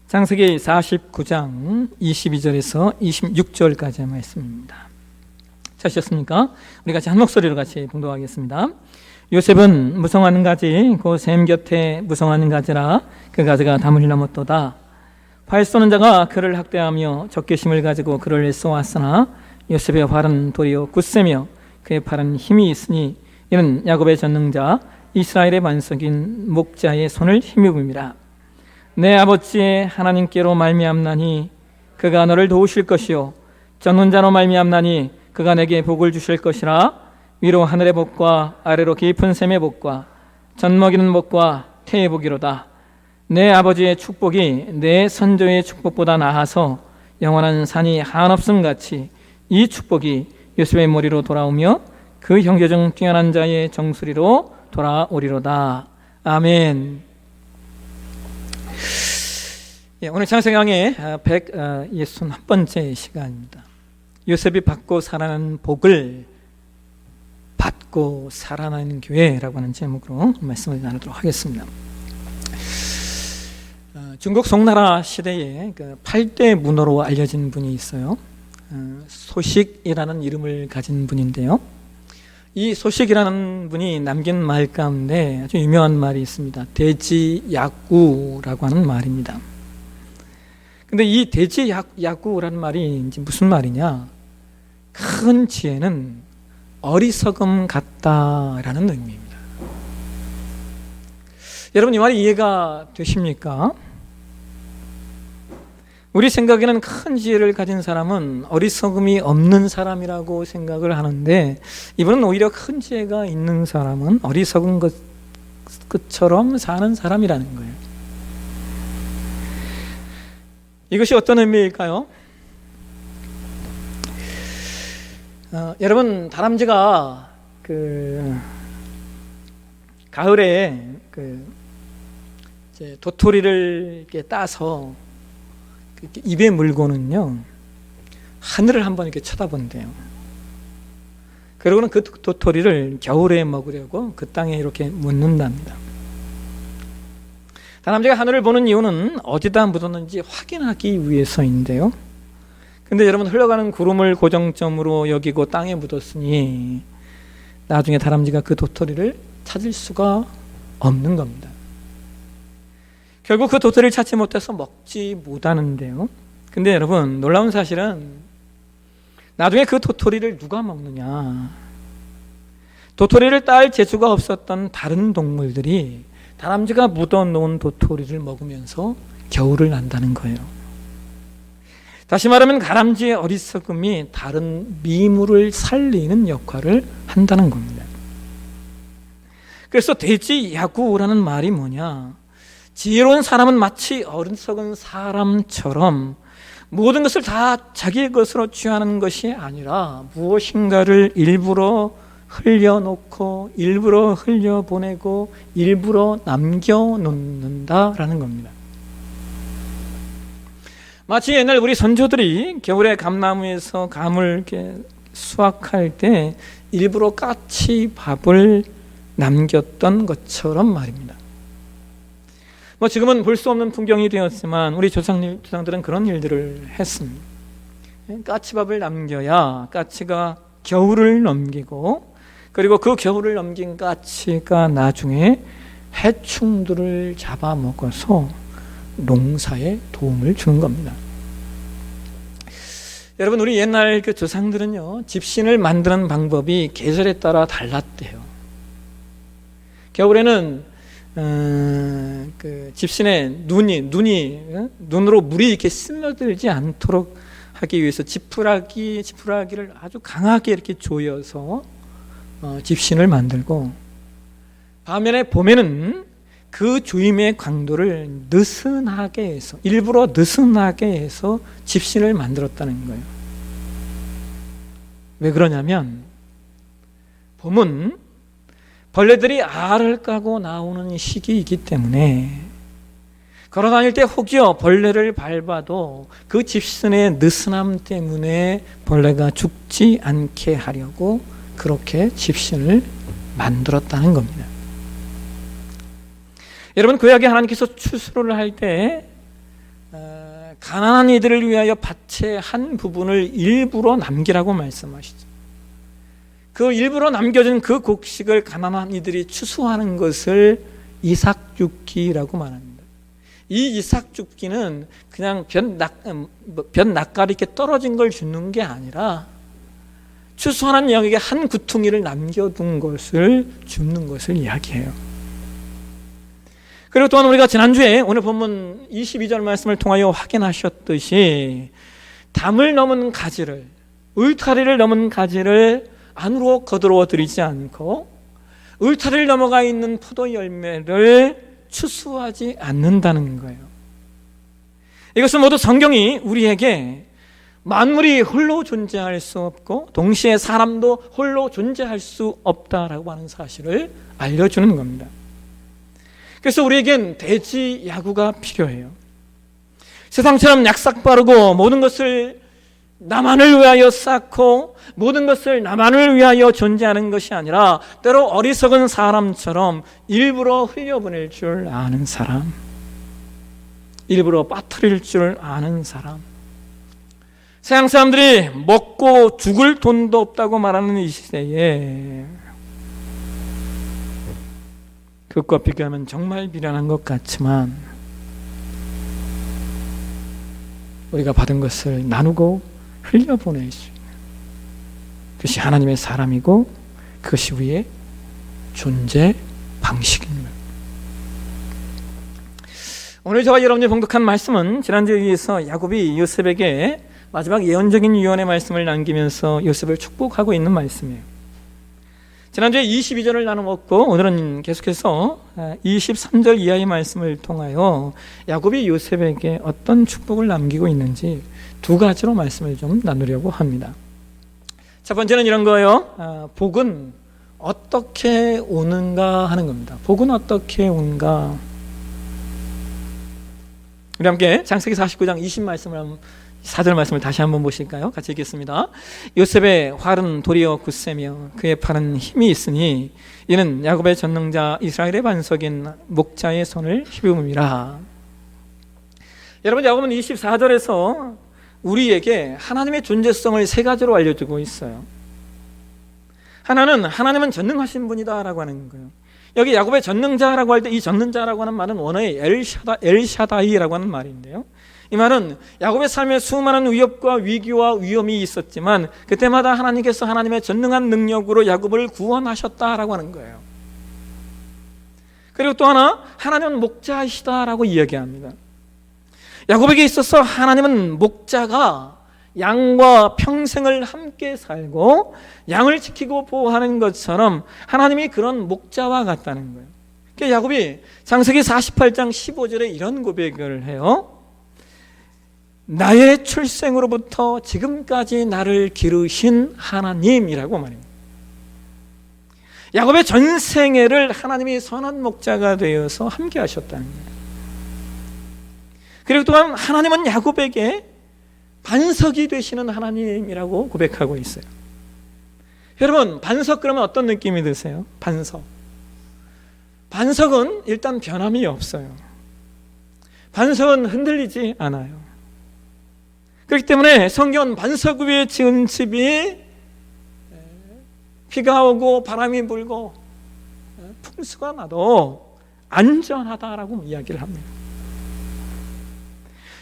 창세기 49장 22절에서 26절까지의 말씀입니다. 찾으셨습니까? 우리 같이 한 목소리로 같이 봉독하겠습니다. 요셉은 무성하는 가지 곧 샘 곁에 무성하는 가지라 그 가지가 담을 넘었도다. 활 쏘는 자가 그를 학대하며 적개심을 가지고 그를 쏘았으나 요셉의 활은 도리어 굳세며 그의 팔은 힘이 있으니 이는 야곱의 전능자 이스라엘의 반석인 목자의 손을 힘입음이라. 내 아버지의 하나님께로 말미암나니 그가 너를 도우실 것이요 전능자로 말미암나니 그가 내게 복을 주실 것이라. 위로 하늘의 복과 아래로 깊은 샘의 복과 젖 먹이는 복과 태의 복이로다. 내 아버지의 축복이 내 선조의 축복보다 나아서 영원한 산이 한없음 같이 이 축복이 요셉의 머리로 돌아오며 그 형제 중 뛰어난 자의 정수리로 돌아오리로다. 아멘. 오늘 창세기의 161번째 시간입니다. 요셉이 받고 살아나는 복을 받고 살아나는 교회라고 하는 제목으로 말씀을 나누도록 하겠습니다. 중국 송나라 시대에 8대 문호로 알려진 분이 있어요. 소식이라는 이름을 가진 분인데요. 이 소식이라는 분이 남긴 말 가운데 아주 유명한 말이 있습니다. 대지야구라고 하는 말입니다. 근데 이 대지야구라는 말이 이제 무슨 말이냐? 큰 지혜는 어리석음 같다라는 의미입니다. 여러분, 이 말이 이해가 되십니까? 우리 생각에는 큰 지혜를 가진 사람은 어리석음이 없는 사람이라고 생각을 하는데, 이분은 오히려 큰 지혜가 있는 사람은 어리석은 것처럼 사는 사람이라는 거예요. 이것이 어떤 의미일까요? 여러분, 다람쥐가 가을에 이제 도토리를 이렇게 따서 이렇게 입에 물고는요, 하늘을 한번 이렇게 쳐다본대요. 그러고는 그 도토리를 겨울에 먹으려고 그 땅에 이렇게 묻는답니다. 다람쥐가 하늘을 보는 이유는 어디다 묻었는지 확인하기 위해서인데요. 근데 여러분, 흘러가는 구름을 고정점으로 여기고 땅에 묻었으니 나중에 다람쥐가 그 도토리를 찾을 수가 없는 겁니다. 결국 그 도토리를 찾지 못해서 먹지 못하는데요. 근데 여러분, 놀라운 사실은 나중에 그 도토리를 누가 먹느냐? 도토리를 딸 재주가 없었던 다른 동물들이 다람쥐가 묻어놓은 도토리를 먹으면서 겨울을 난다는 거예요. 다시 말하면 다람쥐의 어리석음이 다른 미물을 살리는 역할을 한다는 겁니다. 그래서 대지야구라는 말이 뭐냐? 지혜로운 사람은 마치 어리석은 사람처럼 모든 것을 다 자기의 것으로 취하는 것이 아니라 무엇인가를 일부러 흘려놓고 일부러 흘려보내고 일부러 남겨놓는다라는 겁니다. 마치 옛날 우리 선조들이 겨울에 감나무에서 감을 이렇게 수확할 때 일부러 까치밥을 남겼던 것처럼 말입니다. 지금은 볼 수 없는 풍경이 되었지만 우리 조상들은 그런 일들을 했습니다. 까치밥을 남겨야 까치가 겨울을 넘기고, 그리고 그 겨울을 넘긴 까치가 나중에 해충들을 잡아먹어서 농사에 도움을 주는 겁니다. 여러분, 우리 옛날 그 조상들은요, 집신을 만드는 방법이 계절에 따라 달랐대요. 겨울에는 그 집신에 눈으로 물이 이렇게 스며들지 않도록 하기 위해서 지푸라기를 아주 강하게 이렇게 조여서 집신을 만들고, 반면에 봄에는 그 조임의 강도를 느슨하게 해서, 일부러 느슨하게 해서 집신을 만들었다는 거예요. 왜 그러냐면, 봄은 벌레들이 알을 까고 나오는 시기이기 때문에 걸어다닐 때 혹여 벌레를 밟아도 그 집신의 느슨함 때문에 벌레가 죽지 않게 하려고 그렇게 집신을 만들었다는 겁니다. 여러분, 구약에 하나님께서 추수를 할 때 가난한 이들을 위하여 밭의 한 부분을 일부러 남기라고 말씀하시죠. 그 일부러 남겨진 그 곡식을 가난한 이들이 추수하는 것을 이삭줍기라고 말합니다. 이 이삭줍기는 그냥 볕 낯가리 이렇게 떨어진 걸 주는 게 아니라 추수하는 영역에 한 구퉁이를 남겨둔 것을 줍는 것을 이야기해요. 그리고 또한 우리가 지난주에 오늘 본문 22절 말씀을 통하여 확인하셨듯이 담을 넘은 가지를, 울타리를 넘은 가지를 안으로 거들어 들이지 않고 울타리를 넘어가 있는 포도 열매를 추수하지 않는다는 거예요. 이것은 모두 성경이 우리에게 만물이 홀로 존재할 수 없고 동시에 사람도 홀로 존재할 수 없다라고 하는 사실을 알려주는 겁니다. 그래서 우리에겐 대지 야구가 필요해요. 세상처럼 약삭 빠르고 모든 것을 나만을 위하여 쌓고 모든 것을 나만을 위하여 존재하는 것이 아니라 때로 어리석은 사람처럼 일부러 흘려보낼 줄 아는 사람, 일부러 빠뜨릴 줄 아는 사람, 세상 사람들이 먹고 죽을 돈도 없다고 말하는 이 시대에 그것과 비교하면 정말 미련한 것 같지만 우리가 받은 것을 나누고 흘려보낼 수 있는 그것이 하나님의 사람이고 그것이 우리의 존재 방식입니다. 오늘 저와 여러분이 봉독한 말씀은 지난주에 이어서 야곱이 요셉에게 마지막 예언적인 유언의 말씀을 남기면서 요셉을 축복하고 있는 말씀이에요. 지난주에 22절을 나누었고 오늘은 계속해서 23절 이하의 말씀을 통하여 야곱이 요셉에게 어떤 축복을 남기고 있는지 두 가지로 말씀을 좀 나누려고 합니다. 첫 번째는 이런 거예요. 복은 어떻게 오는가 하는 겁니다. 복은 어떻게 오는가. 우리 함께 창세기 49장 4절 말씀을 다시 한번 보실까요? 같이 읽겠습니다. 요셉의 활은 도리어 굳세며 그의 팔은 힘이 있으니 이는 야곱의 전능자 이스라엘의 반석인 목자의 손을 힘입음이라. 여러분, 야곱은 24절에서 우리에게 하나님의 존재성을 세 가지로 알려주고 있어요. 하나는 하나님은 전능하신 분이다라고 하는 거예요. 여기 야곱의 전능자라고 할 때 이 전능자라고 하는 말은 원어의 엘샤다이라고 하는 말인데요. 이 말은 야곱의 삶에 수많은 위협과 위기와 위험이 있었지만 그때마다 하나님께서 하나님의 전능한 능력으로 야곱을 구원하셨다라고 하는 거예요. 그리고 또 하나, 하나님은 목자이시다라고 이야기합니다. 야곱에게 있어서 하나님은 목자가 양과 평생을 함께 살고 양을 지키고 보호하는 것처럼 하나님이 그런 목자와 같다는 거예요. 그러니까 야곱이 창세기 48장 15절에 이런 고백을 해요. 나의 출생으로부터 지금까지 나를 기르신 하나님이라고 말합니다. 야곱의 전생애를 하나님이 선한 목자가 되어서 함께 하셨다는 거예요. 그리고 또한 하나님은 야곱에게 반석이 되시는 하나님이라고 고백하고 있어요. 여러분, 반석 그러면 어떤 느낌이 드세요? 반석은 일단 변함이 없어요. 반석은 흔들리지 않아요. 그렇기 때문에 성경은 반석 위에 지은 집이 비가 오고 바람이 불고 풍수가 나도 안전하다라고 이야기를 합니다.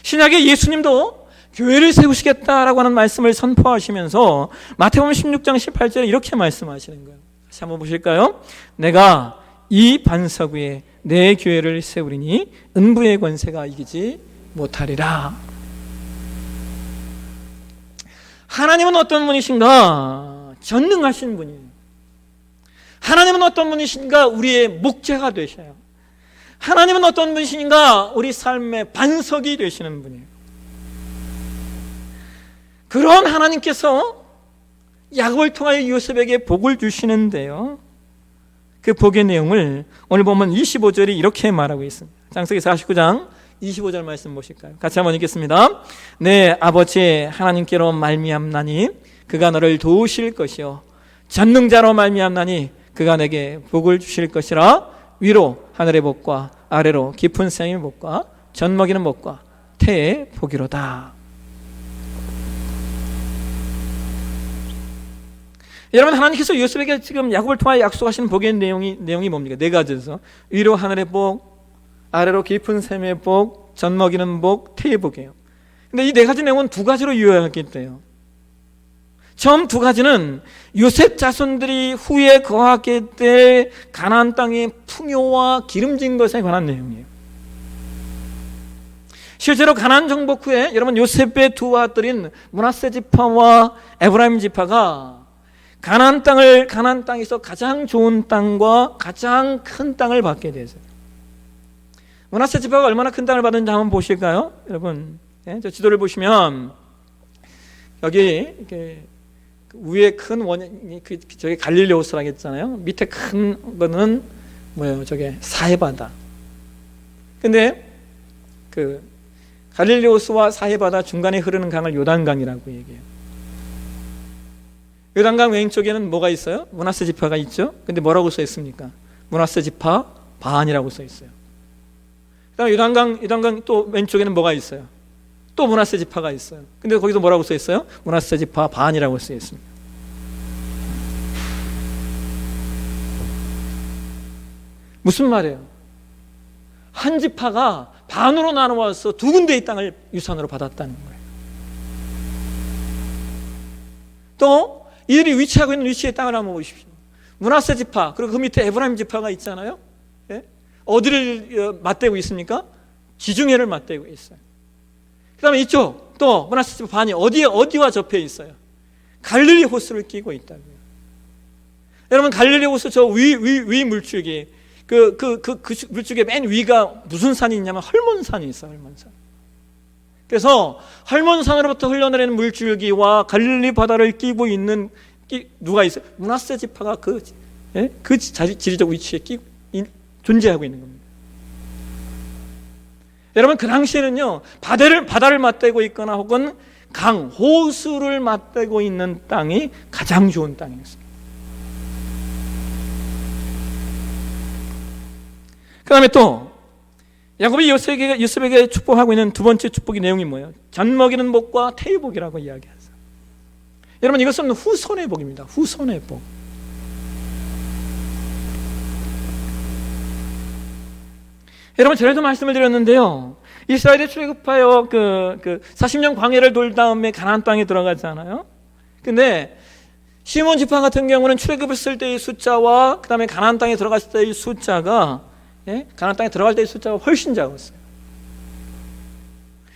신약의 예수님도 교회를 세우시겠다라고 하는 말씀을 선포하시면서 마태복음 16장 18절에 이렇게 말씀하시는 거예요. 다시 한번 보실까요? 내가 이 반석 위에 내 교회를 세우리니 음부의 권세가 이기지 못하리라. 하나님은 어떤 분이신가? 전능하신 분이에요. 하나님은 어떤 분이신가? 우리의 목자가 되셔요. 하나님은 어떤 분이신가? 우리 삶의 반석이 되시는 분이에요. 그런 하나님께서 야곱을 통하여 요셉에게 복을 주시는데요, 그 복의 내용을 오늘 보면 25절이 이렇게 말하고 있습니다. 창세기 49장 25절 말씀 보실까요? 같이 한번 읽겠습니다. 내 아버지 하나님께로 말미암나니 그가 너를 도우실 것이요 전능자로 말미암나니 그가 내게 복을 주실 것이라. 위로 하늘의 복과 아래로 깊은 샘의 복과 젖먹이는 복과 태 복이로다. 여러분, 하나님께서 요셉에게 지금 야곱을 통하여 약속하시는 복의 내용이 뭡니까? 네 가지에서 위로 하늘의 복, 아래로 깊은 샘의 복, 젖 먹이는 복, 태의 복이에요. 근데 이 네 가지 내용은 두 가지로 요약했대요. 처음 두 가지는 요셉 자손들이 후에 거하게 될 가나안 땅의 풍요와 기름진 것에 관한 내용이에요. 실제로 가나안 정복 후에 여러분 요셉의 두 아들인 므낫세 지파와 에브라임 지파가 가나안 땅에서 가장 좋은 땅과 가장 큰 땅을 받게 되었어요. 므낫세 지파가 얼마나 큰 땅을 받은지 한번 보실까요? 여러분, 저 지도를 보시면 여기 이렇게 위에 큰 원이 저기 갈릴리오스라고 했잖아요. 밑에 큰 거는 뭐예요? 저게 사해바다. 근데 그 갈릴리오스와 사해바다 중간에 흐르는 강을 요단강이라고 얘기해요. 요단강 왼쪽에는 뭐가 있어요? 므낫세 지파가 있죠. 근데 뭐라고 써 있습니까? 므낫세 지파 반이라고 써 있어요. 그다음에 요단강 또 왼쪽에는 뭐가 있어요? 또 므낫세 지파가 있어요. 근데 거기서 뭐라고 써 있어요? 므낫세 지파 반이라고 써 있습니다. 무슨 말이에요? 한 지파가 반으로 나누어서 두 군데의 땅을 유산으로 받았다는 거예요. 또 이들이 위치하고 있는 위치의 땅을 한번 보십시오. 므낫세 지파, 그리고 그 밑에 에브라임 지파가 있잖아요. 예? 어디를 맞대고 있습니까? 지중해를 맞대고 있어요. 그 다음에 이쪽 또 므낫세 지파 반이 어디와 접해 있어요? 갈릴리 호수를 끼고 있다고요. 여러분, 갈릴리 호수 저 위 물줄기, 그 물줄기 맨 위가 무슨 산이 있냐면 헐몬산이 있어요. 헐몬산. 그래서 헐몬산으로부터 흘러내리는 물줄기와 갈릴리 바다를 끼고 있는 누가 있어요? 므낫세 지파가 그 지리적 위치에 존재하고 있는 겁니다. 여러분, 그 당시에는요, 바다를 맞대고 있거나 혹은 호수를 맞대고 있는 땅이 가장 좋은 땅이었습니다. 그 다음에 또 야곱이 요셉에게 축복하고 있는 두 번째 축복의 내용이 뭐예요? 젖 먹이는 복과 태의 복이라고 이야기하세요. 여러분, 이것은 후손의 복입니다. 후손의 복. 여러분, 전에도 말씀을 드렸는데요, 이스라엘이 출애굽하여 40년 광야를 돌 다음에 가나안 땅에 들어가잖아요. 근데 시몬 지파 같은 경우는 출애굽했을 때의 숫자와 그 다음에 가나안 땅에 들어갔을 때의 숫자가 가나안 땅에 들어갈 때의 숫자가 훨씬 작았어요.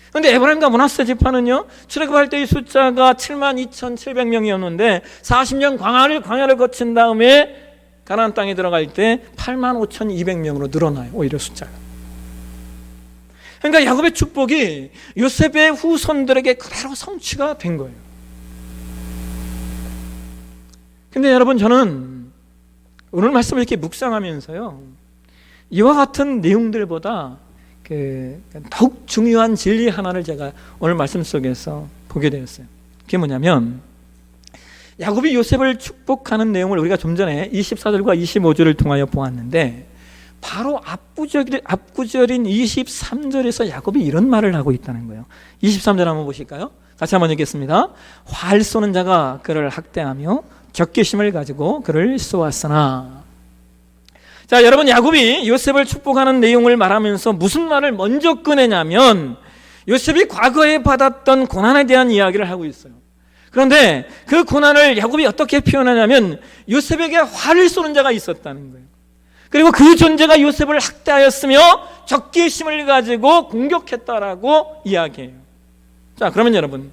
그런데 에브라임과 므낫세 지파는요, 출애굽할 때의 숫자가 72,700명이었는데 40년 광야를 거친 다음에 가나안 땅에 들어갈 때 85,200명으로 늘어나요. 오히려 숫자가. 그러니까 야곱의 축복이 요셉의 후손들에게 그대로 성취가 된 거예요. 근데 여러분, 저는 오늘 말씀을 이렇게 묵상하면서요, 이와 같은 내용들보다 더욱 중요한 진리 하나를 제가 오늘 말씀 속에서 보게 되었어요. 그게 뭐냐면, 야곱이 요셉을 축복하는 내용을 우리가 좀 전에 24절과 25절을 통하여 보았는데, 바로 앞구절인 23절에서 야곱이 이런 말을 하고 있다는 거예요. 23절 한번 보실까요? 같이 한번 읽겠습니다. 활 쏘는 자가 그를 학대하며 적개심을 가지고 그를 쏘았으나. 자, 여러분, 야곱이 요셉을 축복하는 내용을 말하면서 무슨 말을 먼저 꺼내냐면 요셉이 과거에 받았던 고난에 대한 이야기를 하고 있어요. 그런데 그 고난을 야곱이 어떻게 표현하냐면 요셉에게 활을 쏘는 자가 있었다는 거예요. 그리고 그 존재가 요셉을 학대하였으며 적개심을 가지고 공격했다라고 이야기해요. 자, 그러면 여러분,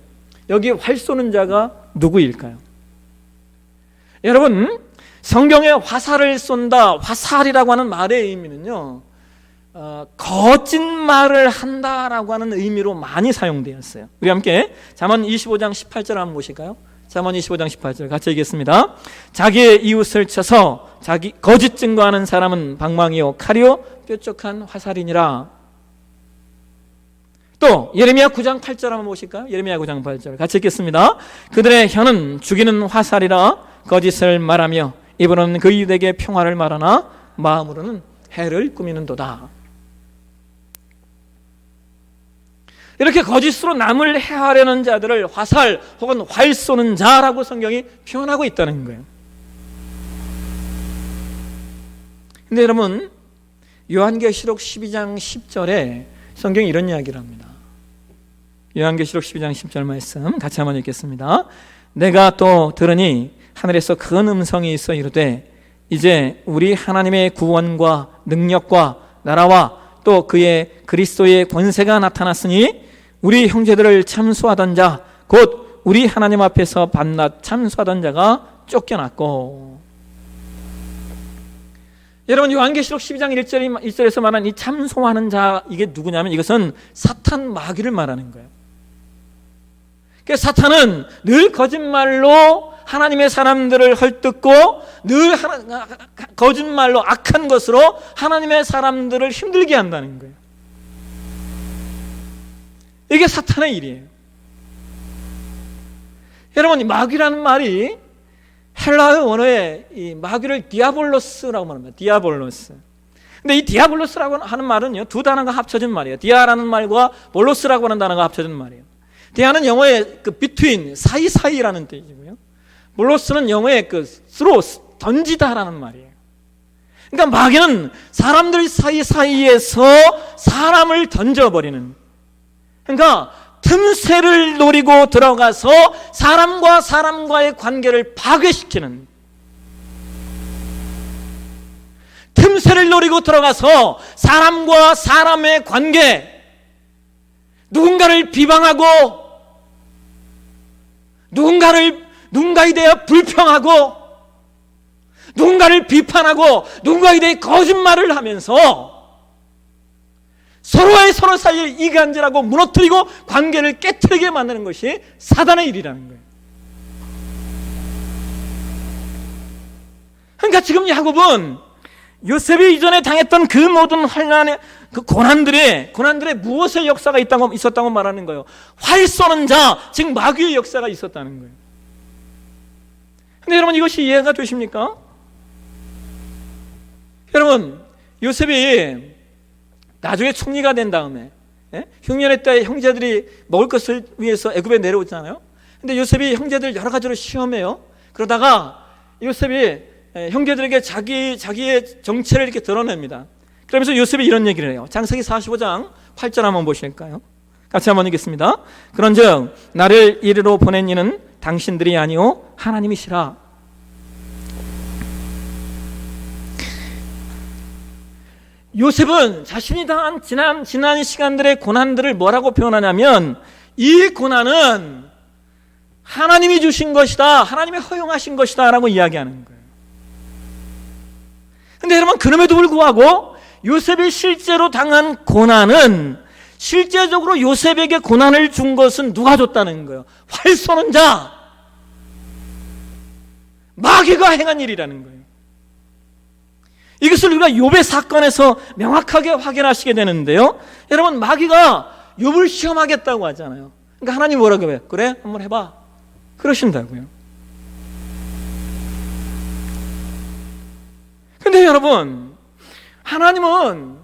여기 활 쏘는 자가 누구일까요? 여러분, 성경에 화살을 쏜다, 화살이라고 하는 말의 의미는요, 거짓말을 한다라고 하는 의미로 많이 사용되었어요. 우리 함께 잠언 25장 18절 한번 보실까요? 잠언 25장 18절 같이 읽겠습니다. 자기의 이웃을 쳐서 자기 거짓 증거하는 사람은 방망이요 칼이요 뾰족한 화살이니라. 또 예레미야 9장 8절 한번 보실까요? 예레미야 9장 8절 같이 읽겠습니다. 그들의 혀는 죽이는 화살이라 거짓을 말하며 입으로는 그 이웃에게 평화를 말하나 마음으로는 해를 꾸미는도다. 이렇게 거짓으로 남을 해하려는 자들을 화살 혹은 활 쏘는 자라고 성경이 표현하고 있다는 거예요. 근데 여러분, 요한계시록 12장 10절에 성경이 이런 이야기를 합니다. 요한계시록 12장 10절 말씀 같이 한번 읽겠습니다. 내가 또 들으니 하늘에서 큰 음성이 있어 이르되 이제 우리 하나님의 구원과 능력과 나라와 또 그의 그리스도의 권세가 나타났으니 우리 형제들을 참수하던 자 곧 우리 하나님 앞에서 밤낮 참수하던 자가 쫓겨났고. 여러분, 요한계시록 12장 1절에서 말한 이 참소하는 자, 이게 누구냐면 이것은 사탄 마귀를 말하는 거예요. 그러니까 사탄은 늘 거짓말로 하나님의 사람들을 헐뜯고 늘 거짓말로 악한 것으로 하나님의 사람들을 힘들게 한다는 거예요. 이게 사탄의 일이에요. 여러분, 이 마귀라는 말이 헬라어 원어에 이 마귀를 디아볼로스라고 말합니다. 디아볼로스. 근데 이 디아볼로스라고 하는 말은요, 두 단어가 합쳐진 말이에요. 디아라는 말과 볼로스라고 하는 단어가 합쳐진 말이에요. 디아는 영어의 그 between, 사이사이라는 뜻이고요. 볼로스는 영어의 그 throw, 던지다라는 말이에요. 그러니까 마귀는 사람들 사이사이에서 사람을 던져버리는, 그러니까 틈새를 노리고 들어가서 사람과 사람과의 관계를 파괴시키는, 틈새를 노리고 들어가서 사람과 사람의 관계, 누군가를 비방하고 누군가에 대해 불평하고 누군가를 비판하고 누군가에 대해 거짓말을 하면서 서로 사이를 이간질하고 무너뜨리고 관계를 깨트리게 만드는 것이 사단의 일이라는 거예요. 그러니까 지금 야곱은 요셉이 이전에 당했던 그 모든 환난의 그 고난들의 무엇의 역사가 있었다고 말하는 거예요. 활 쏘는 자, 즉 마귀의 역사가 있었다는 거예요. 근데 여러분, 이것이 이해가 되십니까? 여러분, 요셉이 나중에 총리가 된 다음에 흉년의 때 형제들이 먹을 것을 위해서 애굽에 내려오잖아요. 근데 요셉이 형제들 여러 가지로 시험해요. 그러다가 요셉이 형제들에게 자기의 정체를 이렇게 드러냅니다. 그러면서 요셉이 이런 얘기를 해요. 창세기 45장 8절 한번 보실까요? 같이 한번 읽겠습니다. 그런즉 나를 이리로 보낸 이는 당신들이 아니오 하나님이시라. 요셉은 자신이 당한 지난 시간들의 고난들을 뭐라고 표현하냐면 이 고난은 하나님이 주신 것이다, 하나님이 허용하신 것이다 라고 이야기하는 거예요. 근데 여러분, 그럼에도 불구하고 요셉이 실제로 당한 고난은, 실제적으로 요셉에게 고난을 준 것은 누가 줬다는 거예요? 활 쏘는 자, 마귀가 행한 일이라는 거예요. 이것을 우리가 욥의 사건에서 명확하게 확인하시게 되는데요, 여러분, 마귀가 욥을 시험하겠다고 하잖아요. 그러니까 하나님 뭐라고 해요? 그래, 한번 해봐, 그러신다고요. 근데 여러분, 하나님은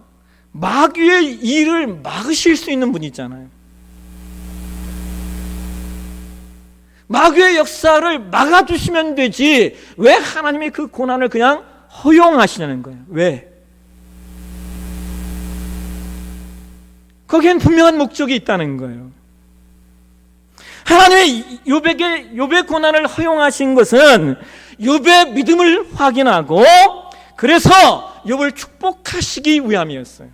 마귀의 일을 막으실 수 있는 분이 있잖아요. 마귀의 역사를 막아주시면 되지 왜 하나님이 그 고난을 그냥 허용하시냐는 거예요. 왜? 거기엔 분명한 목적이 있다는 거예요. 하나님의 욥의 고난을 허용하신 것은 욥의 믿음을 확인하고 그래서 욥을 축복하시기 위함이었어요.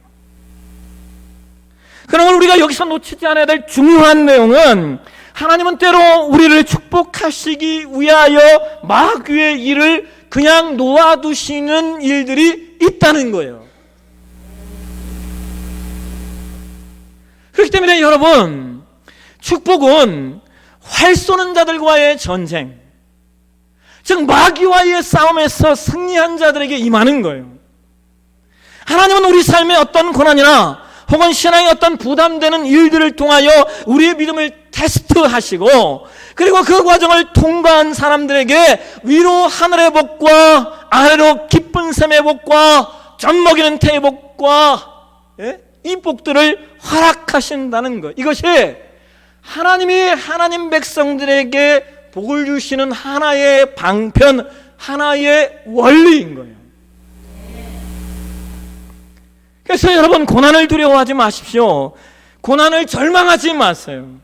그러면 우리가 여기서 놓치지 않아야 될 중요한 내용은 하나님은 때로 우리를 축복하시기 위하여 마귀의 일을 그냥 놓아두시는 일들이 있다는 거예요. 그렇기 때문에 여러분, 축복은 활 쏘는 자들과의 전쟁, 즉 마귀와의 싸움에서 승리한 자들에게 임하는 거예요. 하나님은 우리 삶의 어떤 고난이나 혹은 신앙의 어떤 부담되는 일들을 통하여 우리의 믿음을 테스트하시고, 그리고 그 과정을 통과한 사람들에게 위로 하늘의 복과 아래로 기쁜 샘의 복과 젖먹이는 태의 복과 이 복들을 허락하신다는 것. 이것이 하나님이 하나님 백성들에게 복을 주시는 하나의 방편, 하나의 원리인 거예요. 그래서 여러분, 고난을 두려워하지 마십시오. 고난을 절망하지 마세요.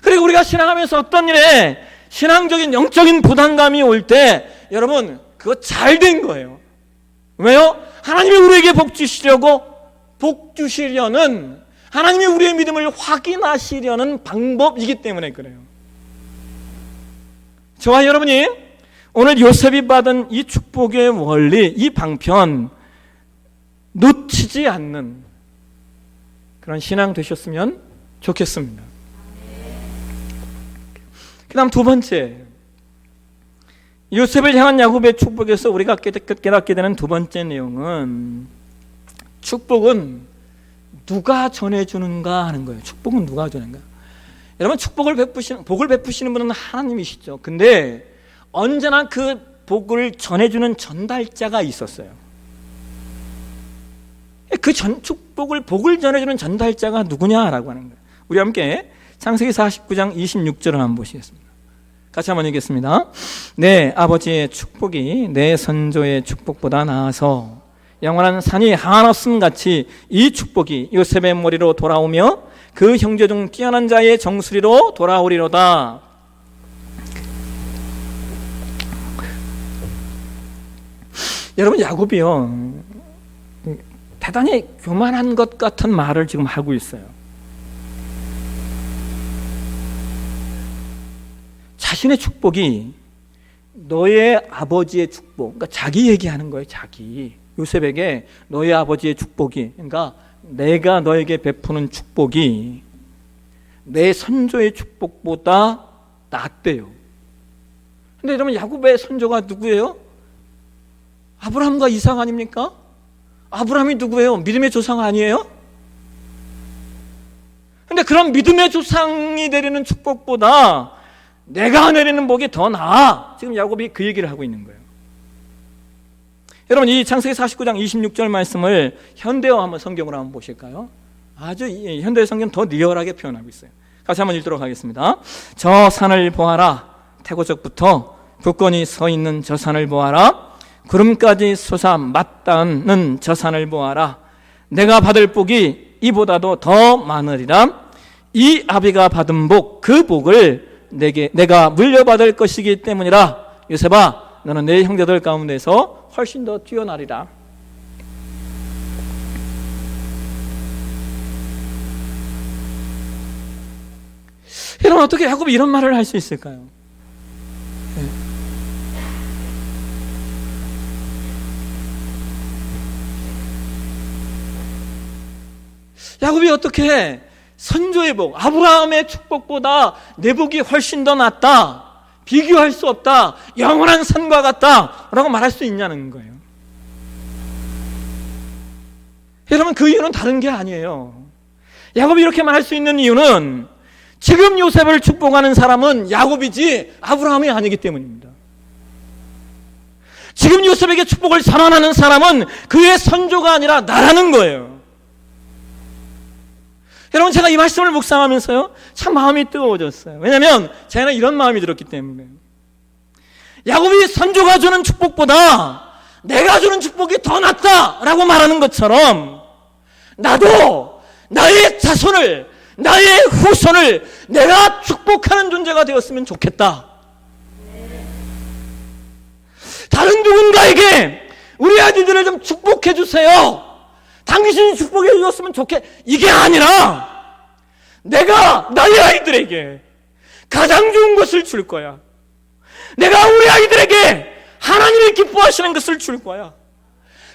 그리고 우리가 신앙하면서 어떤 일에 신앙적인 영적인 부담감이 올 때 여러분, 그거 잘 된 거예요. 왜요? 하나님이 우리에게 복 주시려는, 하나님이 우리의 믿음을 확인하시려는 방법이기 때문에 그래요. 저와 여러분이 오늘 요셉이 받은 이 축복의 원리, 이 방편 놓치지 않는 그런 신앙 되셨으면 좋겠습니다. 그 다음 두 번째, 요셉을 향한 야곱의 축복에서 우리가 깨닫게 되는 두 번째 내용은, 축복은 누가 전해주는가 하는 거예요. 축복은 누가 전하는가. 여러분, 복을 베푸시는 분은 하나님이시죠. 근데 언제나 그 복을 전해주는 전달자가 있었어요. 그 복을 전해주는 전달자가 누구냐라고 하는 거예요. 우리 함께 창세기 49장 26절을 한번 보시겠습니다. 같이 한번 읽겠습니다. 내 아버지의 축복이 내 선조의 축복보다 나아서 영원한 산이 한없음 같이 이 축복이 요셉의 머리로 돌아오며 그 형제 중 뛰어난 자의 정수리로 돌아오리로다. 여러분, 야곱이요, 대단히 교만한 것 같은 말을 지금 하고 있어요. 자신의 축복이 너의 아버지의 축복, 그러니까 자기 얘기하는 거예요. 자기. 요셉에게 너의 아버지의 축복이, 그러니까 내가 너에게 베푸는 축복이 내 선조의 축복보다 낫대요. 근데 여러분, 야곱의 선조가 누구예요? 아브라함과 이삭 아닙니까? 아브라함이 누구예요? 믿음의 조상 아니에요? 근데 그런 믿음의 조상이 내리는 축복보다 내가 내리는 복이 더 나아. 지금 야곱이 그 얘기를 하고 있는 거예요. 여러분, 이 창세기 49장 26절 말씀을 현대어 한번 성경으로 한번 보실까요? 아주 현대어 성경 더 리얼하게 표현하고 있어요. 같이 한번 읽도록 하겠습니다. 저 산을 보아라. 태고적부터 굳건히 서 있는 저 산을 보아라. 구름까지 솟아 맞닿는 저 산을 보아라. 내가 받을 복이 이보다도 더 많으리라. 이 아비가 받은 복, 그 복을 내가 물려받을 것이기 때문이라. 요셉아, 너는 내 형제들 가운데서 훨씬 더 뛰어나리라. 여러분, 어떻게 야곱이 이런 말을 할 수 있을까요? 야곱이 어떻게 선조의 복, 아브라함의 축복보다 내 복이 훨씬 더 낫다, 비교할 수 없다, 영원한 산과 같다 라고 말할 수 있냐는 거예요. 여러분, 그 이유는 다른 게 아니에요. 야곱이 이렇게 말할 수 있는 이유는 지금 요셉을 축복하는 사람은 야곱이지 아브라함이 아니기 때문입니다. 지금 요셉에게 축복을 선언하는 사람은 그의 선조가 아니라 나라는 거예요. 여러분, 제가 이 말씀을 묵상하면서요, 참 마음이 뜨거워졌어요. 왜냐하면 제가 이런 마음이 들었기 때문에, 야곱이 선조가 주는 축복보다 내가 주는 축복이 더 낫다라고 말하는 것처럼, 나도 나의 자손을, 나의 후손을 내가 축복하는 존재가 되었으면 좋겠다. 다른 누군가에게 우리 아들들을 좀 축복해 주세요, 당신이 축복해 주었으면 이게 아니라 내가 나의 아이들에게 가장 좋은 것을 줄 거야. 내가 우리 아이들에게 하나님이 기뻐하시는 것을 줄 거야.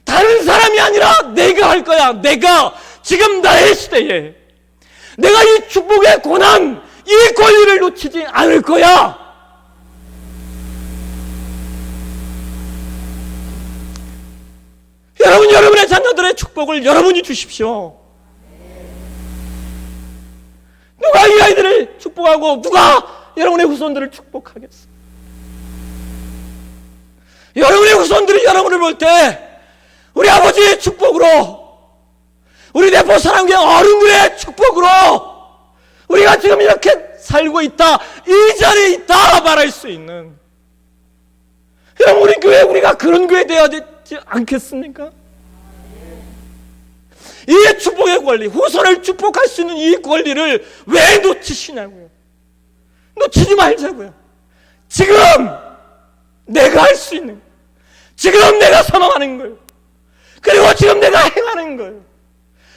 다른 사람이 아니라 내가 할 거야. 내가 지금 나의 시대에 내가 이 축복의 고난, 이 권리를 놓치지 않을 거야. 여러분, 여러분의 자녀들의 축복을 여러분이 주십시오. 누가 이 아이들을 축복하고 누가 여러분의 후손들을 축복하겠어? 여러분의 후손들이 여러분을 볼 때 우리 아버지의 축복으로 우리 대포 사랑교회 어른들의 축복으로 우리가 지금 이렇게 살고 있다, 이 자리에 있다 말할 수 있는, 여러분, 우리 교회, 우리가 그런 교회 되어야 되지 않겠습니까? 이 축복의 권리, 후손을 축복할 수 있는 이 권리를 왜 놓치시냐고요. 놓치지 말자고요. 지금 내가 할 수 있는, 지금 내가 선언하는 거예요. 그리고 지금 내가 행하는 거예요.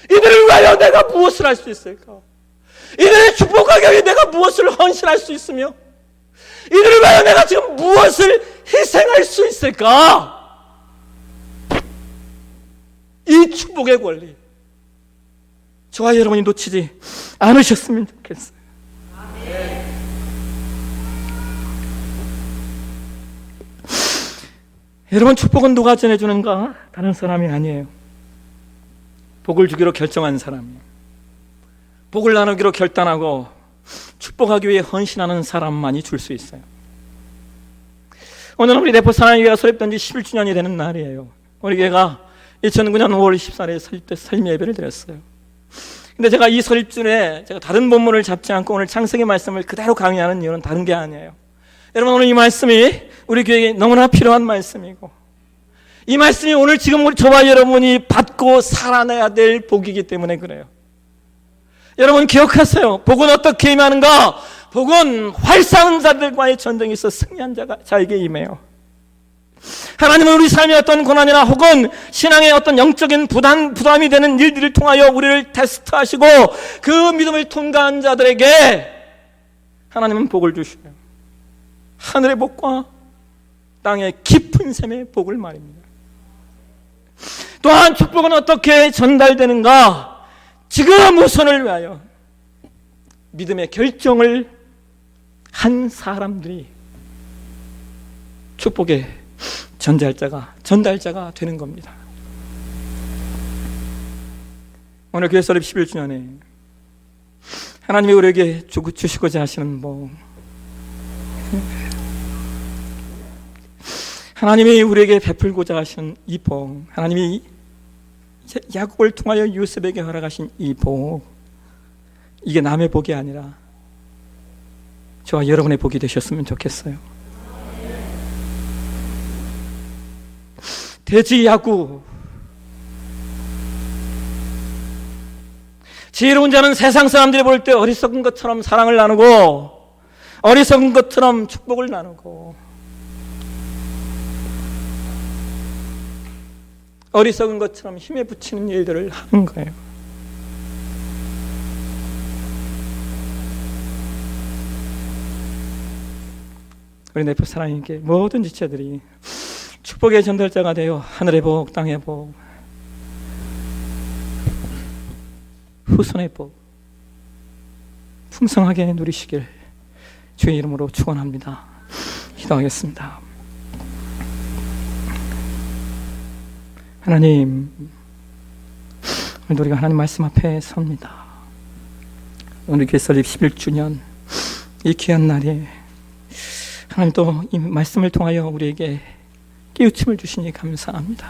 이들을 위하여 내가 무엇을 할 수 있을까? 이들의 축복하기 위해 내가 무엇을 헌신할 수 있으며, 이들을 위하여 내가 지금 무엇을 희생할 수 있을까? 이 축복의 권리, 저와 여러분이 놓치지 않으셨으면 좋겠어요. 여러분, 축복은 누가 전해주는가? 다른 사람이 아니에요. 복을 주기로 결정한 사람이에요. 복을 나누기로 결단하고 축복하기 위해 헌신하는 사람만이 줄 수 있어요. 오늘은 우리 대포 사랑교회가 설립된 지 11주년이 되는 날이에요. 우리 교회가 2009년 5월 14일에 설립돼서 설립 예배를 드렸어요. 근데 제가 이 설립주에 제가 다른 본문을 잡지 않고 오늘 창세기 말씀을 그대로 강의하는 이유는 다른 게 아니에요. 여러분, 오늘 이 말씀이 우리 교회에 너무나 필요한 말씀이고, 이 말씀이 오늘 지금 우리 저와 여러분이 받고 살아내야 될 복이기 때문에 그래요. 여러분, 기억하세요. 복은 어떻게 임하는가? 복은 활싸운 자들과의 전쟁에서 승리한 자에게 임해요. 하나님은 우리 삶의 어떤 고난이나 혹은 신앙의 어떤 영적인 부담이 되는 일들을 통하여 우리를 테스트하시고 그 믿음을 통과한 자들에게 하나님은 복을 주셔요. 하늘의 복과 땅의 깊은 샘의 복을 말입니다. 또한 축복은 어떻게 전달되는가? 지금 우선을 위하여 믿음의 결정을 한 사람들이 축복의 전달자가 되는 겁니다. 오늘 교회 설립 11주년에 하나님이 우리에게 주시고자 하시는 복, 하나님이 우리에게 베풀고자 하시는 이 복, 하나님이 야곱을 통하여 요셉에게 허락하신 이 복, 이게 남의 복이 아니라 저와 여러분의 복이 되셨으면 좋겠어요. 돼지 야구, 지혜로운 자는 세상 사람들이 볼 때 어리석은 것처럼 사랑을 나누고 어리석은 것처럼 축복을 나누고 어리석은 것처럼 힘에 붙이는 일들을 하는 거예요. 우리 네포 사랑님께 모든 지체들이 축복의 전달자가 되어 하늘의 복, 땅의 복, 후손의 복 풍성하게 누리시길 주의 이름으로 축원합니다. 기도하겠습니다. 하나님, 오늘 우리가 하나님 말씀 앞에 섭니다. 오늘 교회 설립 11주년 이 귀한 날에 하나님 또 이 말씀을 통하여 우리에게 깨우침을 주시니 감사합니다.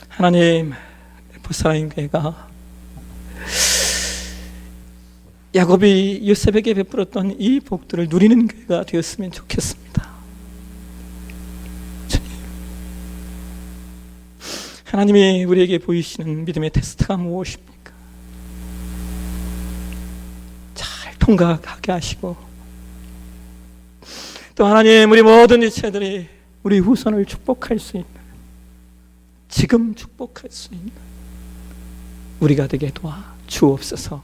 하나님, 보살인 교회가 야곱이 요셉에게 베풀었던 이 복들을 누리는 교회가 되었으면 좋겠습니다. 주님, 하나님이 우리에게 보이시는 믿음의 테스트가 무엇입니까? 잘 통과하게 하시고 또 하나님, 우리 모든 지체들이 우리 후손을 축복할 수 있는, 지금 축복할 수 있는 우리가 되게 도와 주옵소서.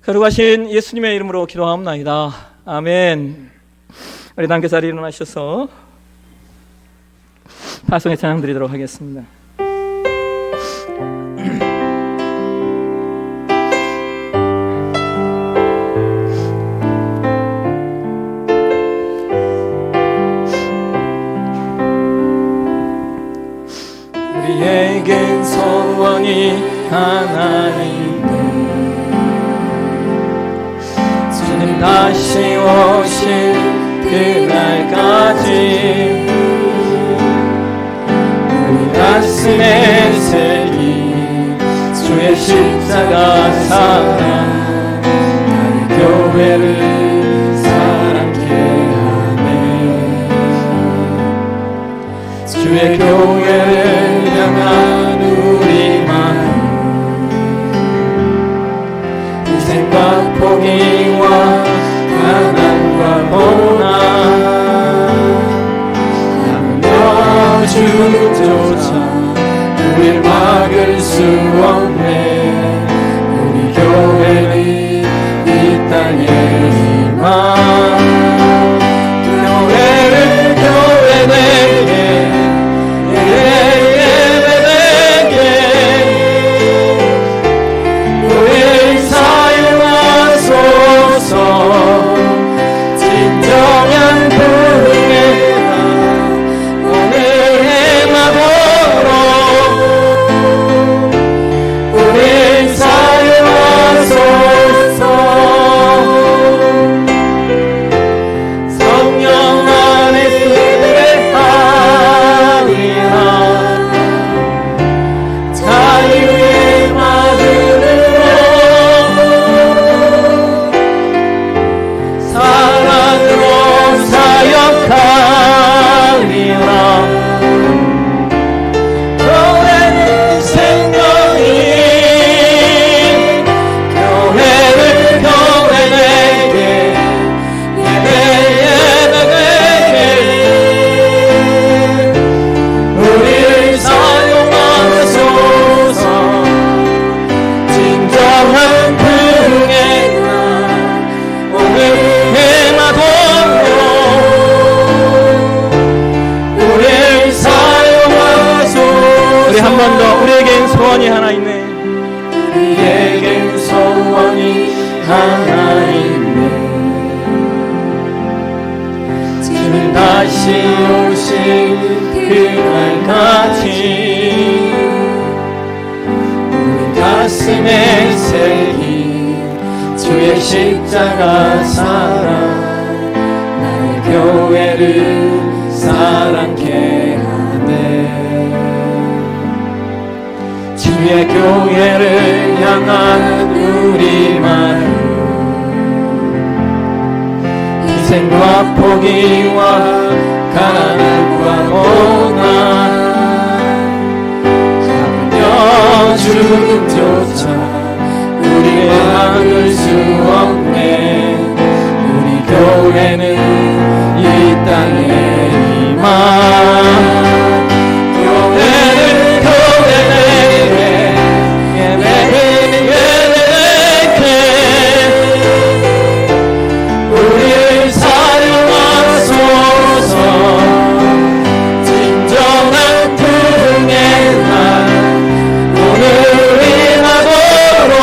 거룩하신 예수님의 이름으로 기도하옵나이다. 아멘. 우리 단계 자리에 일어나셔서 파송의 찬양 드리도록 하겠습니다. 우리에겐 소원이 하나 있네. 주님 다시 오실 그날까지 우리 가슴에 새긴 주의 십자가 사랑 나의 교회를 사랑케 하네. 주의 교회를 향한 우리 마음 희생과 포기와 가난과 고난 하며 주조차 우릴 막을 수 없네. 우리 교회는 이 땅에 희망 교회를 교회되게 예배되게 우릴 사용하소서. 진정한 부흥의 오늘 행하도록 우릴 사용하소서. 성령 안에 예배하리라. 자유의 마음으로 사랑으로 사역하리라. 교회는 생명이 교회를 교회되게 예배되게 우릴 사용하소서. 진정한 부흥의 날 오늘 행하도록 우릴 사용하소서. 우리 한 번 더 우리에겐 소원이 하나 있네. 우리에겐 소원이 하나 있네. 주는 다시 오실 그날까지 우리 가슴에 새긴 주의 십자가 사랑 나의 교회를 사랑케 하네. 주의 교회를 향한 우리 마음 희생과 포기와 가난과 고난 하며 죽음조차 우리 막을 수 없네. 우리 교회는 이 땅의 희망 교회를 교회되게 예배되게 우릴 사용하소서. 진정한 부흥의 날 오늘 행하도록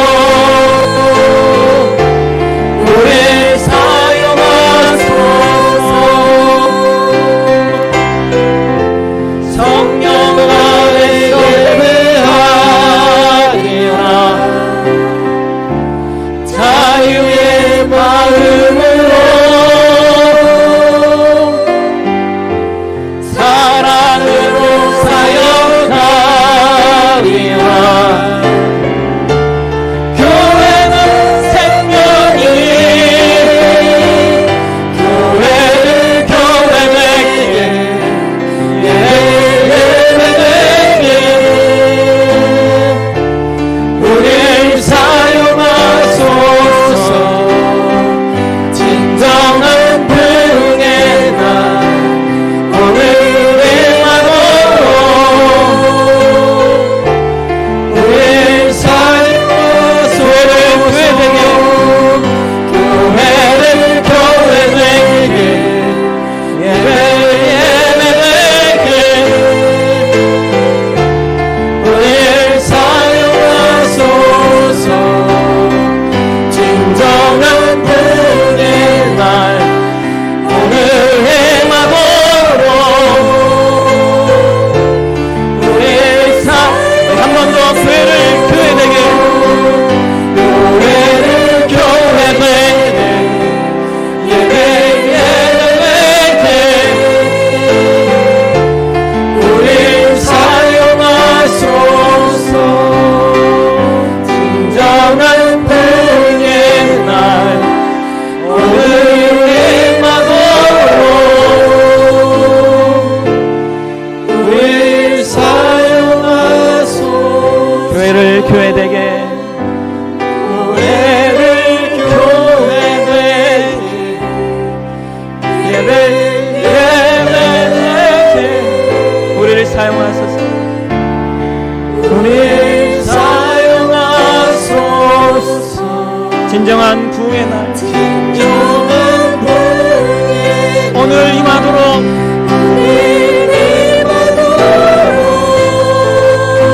진정한 부흥의 날 진정한 부흥의 오늘 임하도록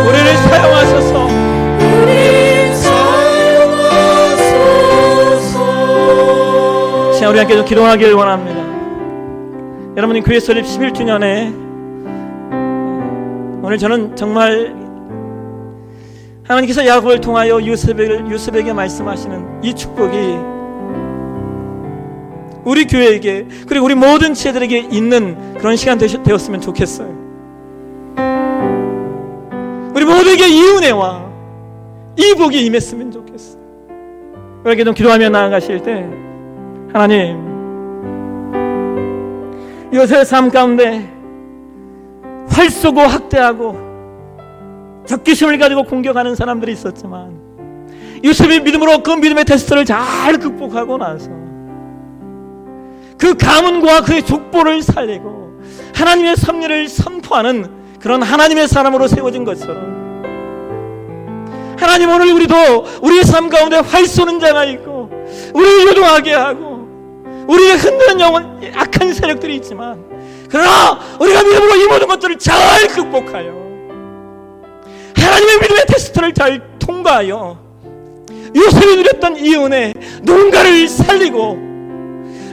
우리를 사용하소서. 시간 우리 함께 좀 기도하길 원합니다. 여러분이 교회 설립 11주년에 오늘 저는 정말 하나님께서 야곱을 통하여 요셉에게 말씀하시는 이 축복이 우리 교회에게 그리고 우리 모든 지혜들에게 있는 그런 시간 되었으면 좋겠어요. 우리 모두에게 이 은혜와 이 복이 임했으면 좋겠어요. 그렇게 좀 기도하며 나아가실 때 하나님, 요셉의 삶 가운데 활 쏘고 학대하고 적개심을 가지고 공격하는 사람들이 있었지만 요셉의 믿음으로 그 믿음의 테스트를 잘 극복하고 나서 그 가문과 그의 족보를 살리고 하나님의 섭리를 선포하는 그런 하나님의 사람으로 세워진 것처럼 하나님, 오늘 우리도 우리의 삶 가운데 활 쏘는 자가 있고 우리를 요동하게 하고 우리를 흔드는 영혼 악한 세력들이 있지만 그러나 우리가 믿음으로 이 모든 것들을 잘 극복하여 하나님의 믿음의 테스트를 잘 통과하여 요셉이 누렸던 이 은혜, 누군가를 살리고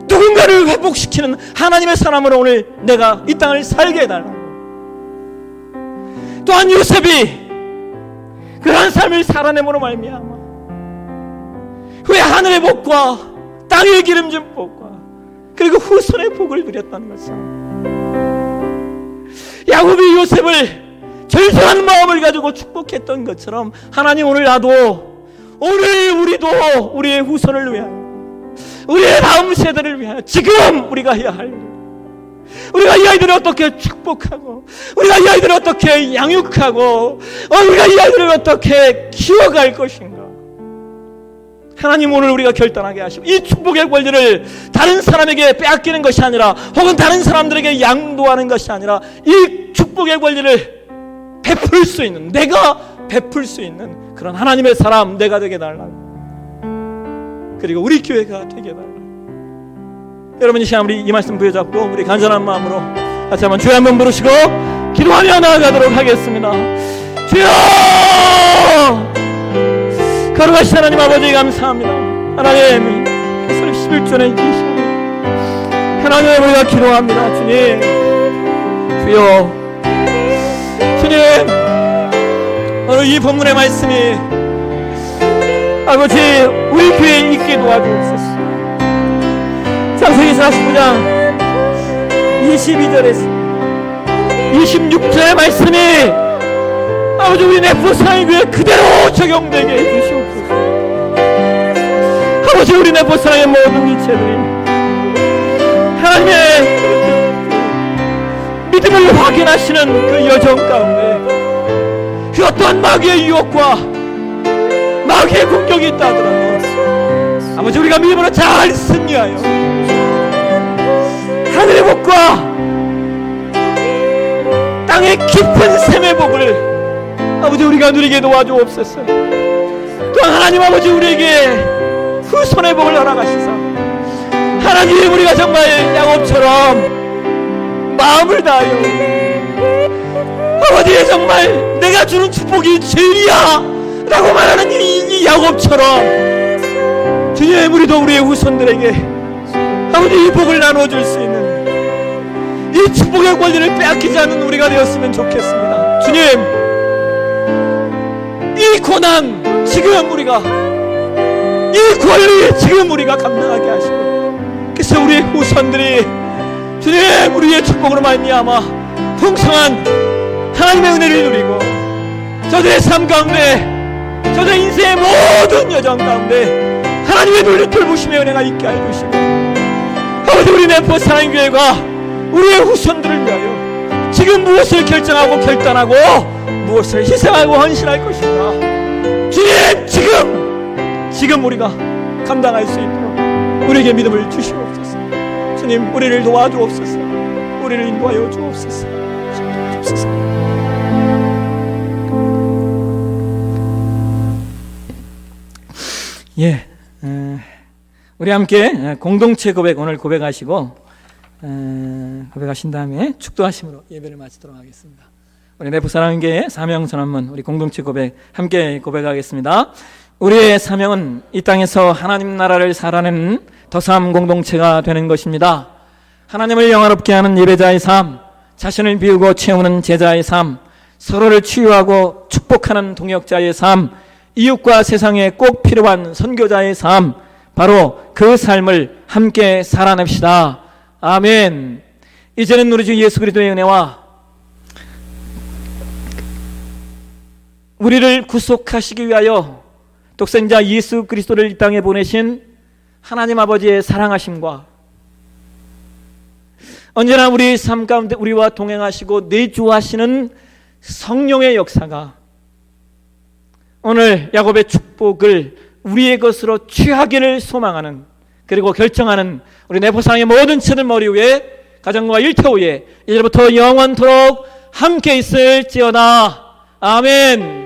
누군가를 회복시키는 하나님의 사람으로 오늘 내가 이 땅을 살게 해달라고. 또한 요셉이 그러한 삶을 살아내므로 말미암아 후에 하늘의 복과 땅의 기름진 복과 그리고 후손의 복을 누렸다는 것을, 야곱이 요셉을 절실한 마음을 가지고 축복했던 것처럼 하나님, 오늘 나도 오늘 우리도 우리의 후손을 위하여 우리의 다음 세대를 위하여 지금 우리가 해야 할 일, 우리가 이 아이들을 어떻게 축복하고 우리가 이 아이들을 어떻게 양육하고 우리가 이 아이들을 어떻게 키워갈 것인가, 하나님 오늘 우리가 결단하게 하시고 이 축복의 권리를 다른 사람에게 빼앗기는 것이 아니라 혹은 다른 사람들에게 양도하는 것이 아니라 이 축복의 권리를 베풀 수 있는, 내가 베풀 수 있는 그런 하나님의 사람 내가 되게 달라고, 그리고 우리 교회가 되게 달라고. 여러분, 이 시간 우리 이 말씀 부여잡고 우리 간절한 마음으로 같이 한번 주여 한번 부르시고 기도하며 나아가도록 하겠습니다. 주여! 거룩하신 하나님 아버지 감사합니다. 하나님, 설립 11주년의 이 시간 하나님 우리가 기도합니다. 주님, 주여, 주님, 오늘 이 본문의 말씀이 아버지 우리 교회에 있게 도와주옵소서. 창세기 49장 22절에서 26절의 말씀이 아버지 우리 네포사랑의 교회에 그대로 적용되게 해주시옵소서. 아버지 우리 네포사랑의 모든 이체들이 하나님의 믿음을 확인하시는 그 여정 가운데 그 어떠한 마귀의 유혹과 마귀의 공격이 있다 하더라도 아버지 우리가 믿음으로 잘 승리하여 하늘의 복과 땅의 깊은 샘의 복을 아버지 우리가 누리게 도와주옵소서. 또한 하나님 아버지 우리에게 후손의 복을 허락하시사 하나님 우리가 정말 야곱처럼 마음을 다하여 아버지 정말 내가 주는 축복이 제일이야 라고 말하는 이 야곱처럼 주님 우리도 우리의 후손들에게 아버지 이 복을 나눠줄 수 있는 이 축복의 권리를 빼앗기지 않는 우리가 되었으면 좋겠습니다. 주님, 이 고난 지금 우리가 이 권리 지금 우리가 감당하게 하시고 그래서 우리의 후손들이 주님 우리의 축복으로 말미암아 풍성한 하나님의 은혜를 누리고 저들의 삶 가운데 저들의 인생의 모든 여정 가운데 하나님의 돌보심의 은혜가 있게 해주시고 아버지 우리 네포 사랑교회가 우리의 후손들을 위하여 지금 무엇을 결정하고 결단하고 무엇을 희생하고 헌신할 것인가 주님 지금 우리가 감당할 수 있도록 우리에게 믿음을 주시옵소서. 주님 우리를 도와주옵소서. 우리를 인도하여 주옵소서. 예, 우리 함께 공동체 고백 오늘 고백하시고 고백하신 다음에 축도하심으로 예배를 마치도록 하겠습니다. 우리 내부사랑교회 사명선언문 우리 공동체 고백 함께 고백하겠습니다. 우리의 사명은 이 땅에서 하나님 나라를 살아내는 더삼 공동체가 되는 것입니다. 하나님을 영화롭게 하는 예배자의 삶, 자신을 비우고 채우는 제자의 삶, 서로를 치유하고 축복하는 동역자의 삶, 이웃과 세상에 꼭 필요한 선교자의 삶, 바로 그 삶을 함께 살아냅시다. 아멘. 이제는 우리 주 예수 그리스도의 은혜와 우리를 구속하시기 위하여 독생자 예수 그리스도를 이 땅에 보내신 하나님 아버지의 사랑하심과 언제나 우리 삶 가운데 우리와 동행하시고 내주하시는 성령의 역사가 오늘 야곱의 축복을 우리의 것으로 취하기를 소망하는, 그리고 결정하는 우리 내포상의 모든 채들 머리 위에 가정과 일터 위에 이제부터 영원토록 함께 있을지어다. 아멘.